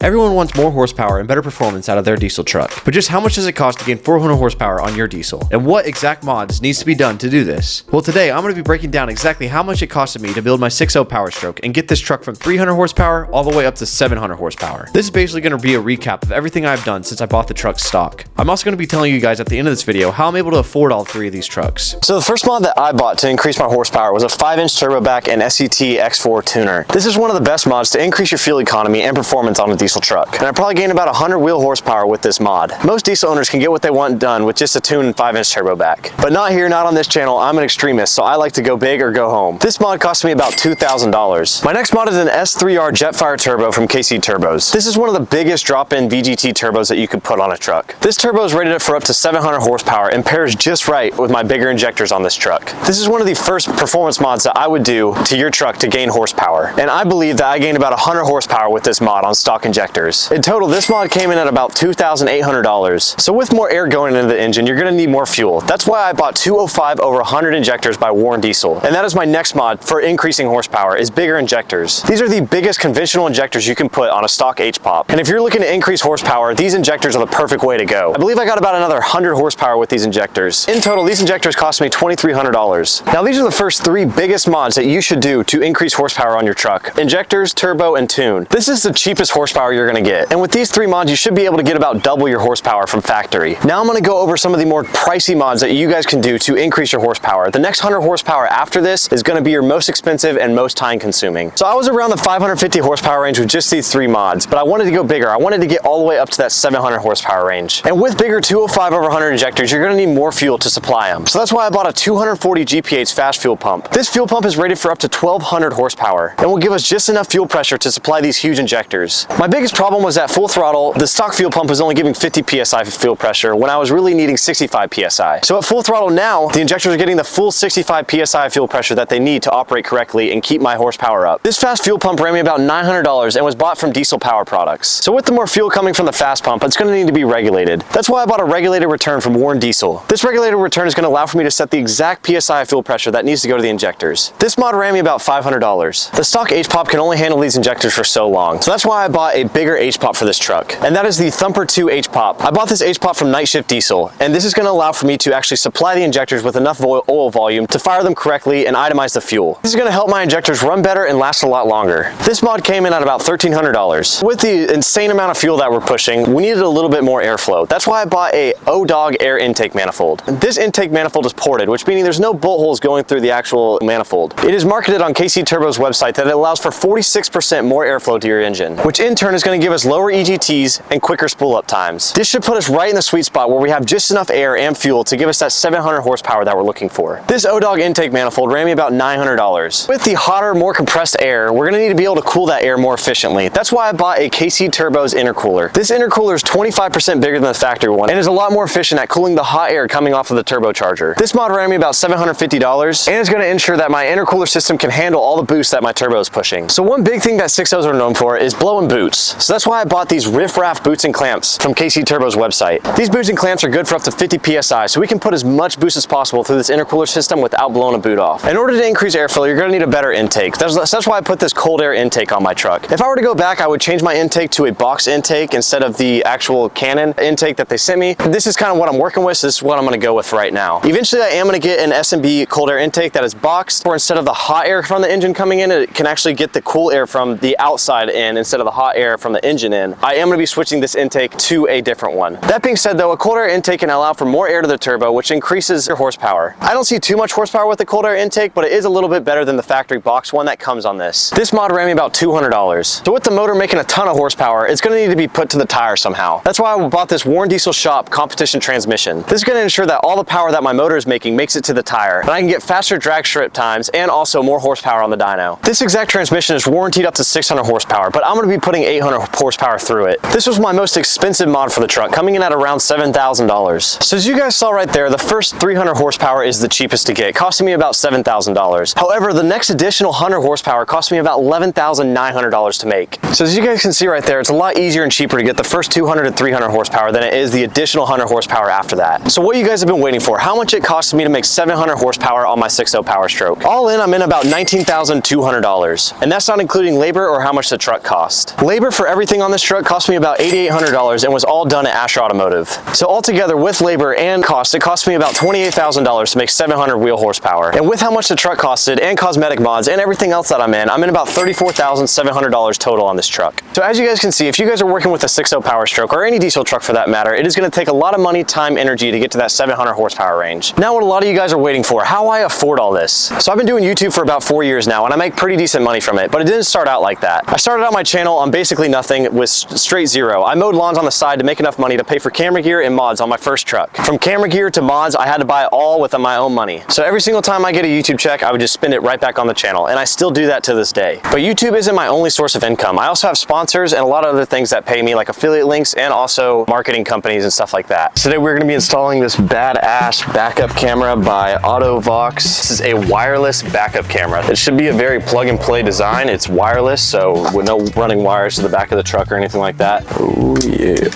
Everyone wants more horsepower and better performance out of their diesel truck, but just how much does it cost to gain 400 horsepower on your diesel? And what exact mods needs to be done to do this? Well, today I'm going to be breaking down exactly how much it costed me to build my 6.0 Powerstroke and get this truck from 300 horsepower all the way up to 700 horsepower. This is basically going to be a recap of everything I've done since I bought the truck stock. I'm also going to be telling you guys at the end of this video how I'm able to afford all three of these trucks. So the first mod that I bought to increase my horsepower was a 5-inch turbo back and SET X4 tuner. This is one of the best mods to increase your fuel economy and performance on a diesel truck. And I probably gained about 100 wheel horsepower with this mod. Most diesel owners can get what they want done with just a tuned 5-inch turbo back. But not here, not on this channel. I'm an extremist, so I like to go big or go home. This mod cost me about $2,000. My next mod is an S3R Jetfire turbo from KC Turbos. This is one of the biggest drop-in VGT turbos that you could put on a truck. This turbo is rated for up to 700 horsepower and pairs just right with my bigger injectors on this truck. This is one of the first performance mods that I would do to your truck to gain horsepower. And I believe that I gained about 100 horsepower with this mod on stock injectors. In total, this mod came in at about $2,800. So with more air going into the engine, you're gonna need more fuel. That's why I bought 205 over 100 injectors by Warren Diesel. And that is my next mod for increasing horsepower, is bigger injectors. These are the biggest conventional injectors you can put on a stock H-pop. And if you're looking to increase horsepower, these injectors are the perfect way to go. I believe I got about another 100 horsepower with these injectors. In total, these injectors cost me $2,300. Now these are the first three biggest mods that you should do to increase horsepower on your truck: injectors, turbo, and tune. This is the cheapest horsepower you're gonna get. And with these three mods, you should be able to get about double your horsepower from factory. Now I'm gonna go over some of the more pricey mods that you guys can do to increase your horsepower. The next 100 horsepower after this is gonna be your most expensive and most time consuming. So I was around the 550 horsepower range with just these three mods, but I wanted to go bigger. I wanted to get all the way up to that 700 horsepower range. And with bigger 205 over 100 injectors, you're gonna need more fuel to supply them. So that's why I bought a 240 GPH fast fuel pump. This fuel pump is rated for up to 1200 horsepower and will give us just enough fuel pressure to supply these huge injectors. My biggest problem was at full throttle, the stock fuel pump was only giving 50 PSI fuel pressure when I was really needing 65 PSI. So at full throttle now, the injectors are getting the full 65 PSI fuel pressure that they need to operate correctly and keep my horsepower up. This fast fuel pump ran me about $900 and was bought from Diesel Power Products. So with the more fuel coming from the fast pump, it's going to need to be regulated. That's why I bought a regulated return from Warren Diesel. This regulated return is going to allow for me to set the exact PSI fuel pressure that needs to go to the injectors. This mod ran me about $500. The stock H-pop can only handle these injectors for so long. So that's why I bought a bigger H-pop for this truck. And that is the Thumper 2 H-pop. I bought this H-pop from Night Shift Diesel, and this is going to allow for me to actually supply the injectors with enough oil volume to fire them correctly and itemize the fuel. This is going to help my injectors run better and last a lot longer. This mod came in at about $1,300. With the insane amount of fuel that we're pushing, we needed a little bit more airflow. That's why I bought a O-Dog air intake manifold. This intake manifold is ported, which means there's no bolt holes going through the actual manifold. It is marketed on KC Turbo's website that it allows for 46% more airflow to your engine, which in turn is going to give us lower EGTs and quicker spool up times. This should put us right in the sweet spot where we have just enough air and fuel to give us that 700 horsepower that we're looking for. This O-Dog intake manifold ran me about $900. With the hotter, more compressed air, we're going to need to be able to cool that air more efficiently. That's why I bought a KC Turbo's intercooler. This intercooler is 25% bigger than the factory one and is a lot more efficient at cooling the hot air coming off of the turbocharger. This mod ran me about $750 and is going to ensure that my intercooler system can handle all the boosts that my turbo is pushing. So one big thing that 6.0s are known for is blowing boots. So that's why I bought these Riff Raff boots and clamps from KC Turbo's website. These boots and clamps are good for up to 50 PSI, so we can put as much boost as possible through this intercooler system without blowing a boot off. In order to increase airflow, you're going to need a better intake. That's why I put this cold air intake on my truck. If I were to go back, I would change my intake to a box intake instead of the actual Canon intake that they sent me. This is kind of what I'm working with, so this is what I'm going to go with right now. Eventually, I am going to get an S&B cold air intake that is boxed, or instead of the hot air from the engine coming in, it can actually get the cool air from the outside in instead of the hot air from the engine in. I am going to be switching this intake to a different one. That being said though, a cold air intake can allow for more air to the turbo, which increases your horsepower. I don't see too much horsepower with the cold air intake, but it is a little bit better than the factory box one that comes on this. This mod ran me about $200. So with the motor making a ton of horsepower, it's going to need to be put to the tire somehow. That's why I bought this Warren Diesel Shop competition transmission. This is going to ensure that all the power that my motor is making makes it to the tire, and I can get faster drag strip times and also more horsepower on the dyno. This exact transmission is warranted up to 600 horsepower, but I'm going to be putting 800 horsepower through it. This was my most expensive mod for the truck, coming in at around $7,000. So as you guys saw right there, the first 300 horsepower is the cheapest to get, costing me about $7,000. However, the next additional 100 horsepower cost me about $11,900 to make. So as you guys can see right there, it's a lot easier and cheaper to get the first 200 to 300 horsepower than it is the additional 100 horsepower after that. So what you guys have been waiting for, how much it costs me to make 700 horsepower on my 6.0 Powerstroke. All in, I'm in about $19,200, and that's not including labor or how much the truck cost. Labor Labor for everything on this truck cost me about $8,800 and was all done at Asher Automotive. So altogether with labor and cost, it cost me about $28,000 to make 700 wheel horsepower. And with how much the truck costed and cosmetic mods and everything else that I'm in about $34,700 total on this truck. So as you guys can see, if you guys are working with a 6.0 Powerstroke or any diesel truck for that matter, it is going to take a lot of money, time, energy to get to that 700 horsepower range. Now what a lot of you guys are waiting for, how I afford all this. So I've been doing YouTube for about 4 years now and I make pretty decent money from it, but it didn't start out like that. I started out my channel on basically nothing with straight zero. I mowed lawns on the side to make enough money to pay for camera gear and mods on my first truck. From camera gear to mods, I had to buy it all with my own money. So every single time I get a YouTube check, I would just spend it right back on the channel, and I still do that to this day. But YouTube isn't my only source of income. I also have sponsors and a lot of other things that pay me, like affiliate links and also marketing companies and stuff like that. Today we're going to be installing this badass backup camera by automotive. This is a wireless backup camera. It should be a very plug and play design. It's wireless, so with no running wires to the back of the truck or anything like that. Oh yeah,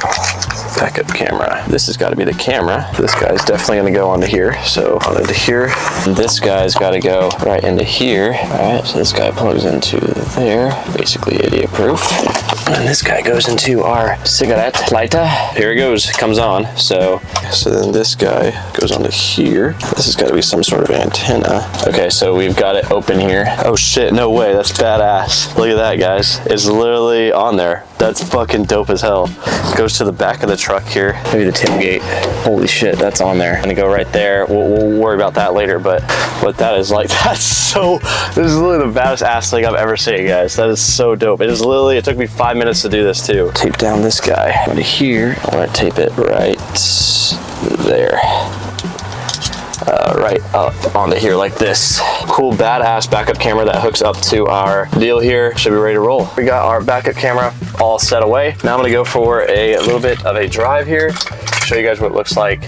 backup camera. This has got to be the camera. This guy's definitely going to go onto here, so on into here. And this guy's got to go right into here. All right, so this guy plugs into there, basically idiot proof. And this guy goes into our cigarette lighter. Here it goes, it comes on. So then this guy goes onto here. This has got to be some sort of antenna. Okay, so we've got it open here. Oh shit, no way, that's badass. Look at that, guys. It's literally on there. That's fucking dope as hell. Goes to the back of the truck here. Maybe the tailgate. Holy shit, that's on there. Gonna go right there. We'll worry about that later, but what that is like, this is literally the baddest ass thing I've ever seen, guys. That is so dope. It took me 5 minutes to do this too. Tape down this guy. Go to here. I wanna tape it right there. Right up onto here like this. Cool badass backup camera that hooks up to our deal here. Should be ready to roll. We got our backup camera all set away. Now I'm gonna go for a little bit of a drive here. Show you guys what it looks like.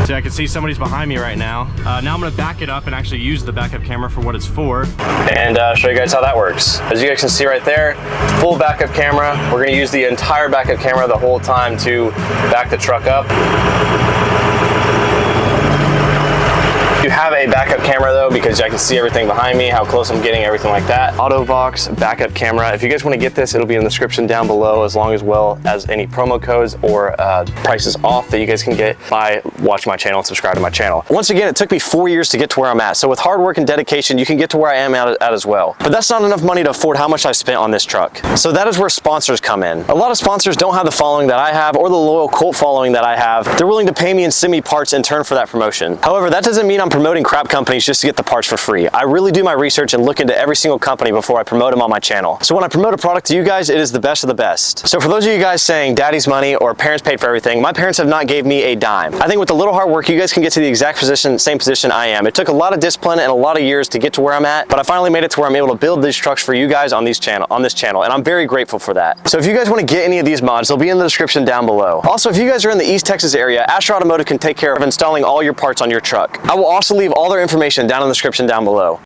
See, I can see somebody's behind me right now. Now I'm gonna back it up and actually use the backup camera for what it's for and show you guys how that works. As you guys can see right there, full backup camera. We're gonna use the entire backup camera the whole time to back the truck up. You have a backup camera though, because I can see everything behind me, how close I'm getting, everything like that. automotive backup camera. If you guys want to get this, it'll be in the description down below, as well as any promo codes or prices off that you guys can get by watching my channel and subscribe to my channel. Once again, it took me 4 years to get to where I'm at. So with hard work and dedication, you can get to where I am at as well. But that's not enough money to afford how much I spent on this truck. So that is where sponsors come in. A lot of sponsors don't have the following that I have or the loyal cult following that I have. They're willing to pay me and send me parts in turn for that promotion. However, that doesn't mean I'm promoting crap companies just to get the parts for free. I really do my research and look into every single company before I promote them on my channel. So when I promote a product to you guys, it is the best of the best. So for those of you guys saying daddy's money or parents paid for everything, my parents have not gave me a dime. I think with a little hard work, you guys can get to the exact same position I am. It took a lot of discipline and a lot of years to get to where I'm at, but I finally made it to where I'm able to build these trucks for you guys on this channel, and I'm very grateful for that. So if you guys want to get any of these mods, they'll be in the description down below. Also, if you guys are in the East Texas area, Asher Automotive can take care of installing all your parts on your truck. I will also leave all their information down in the description down below.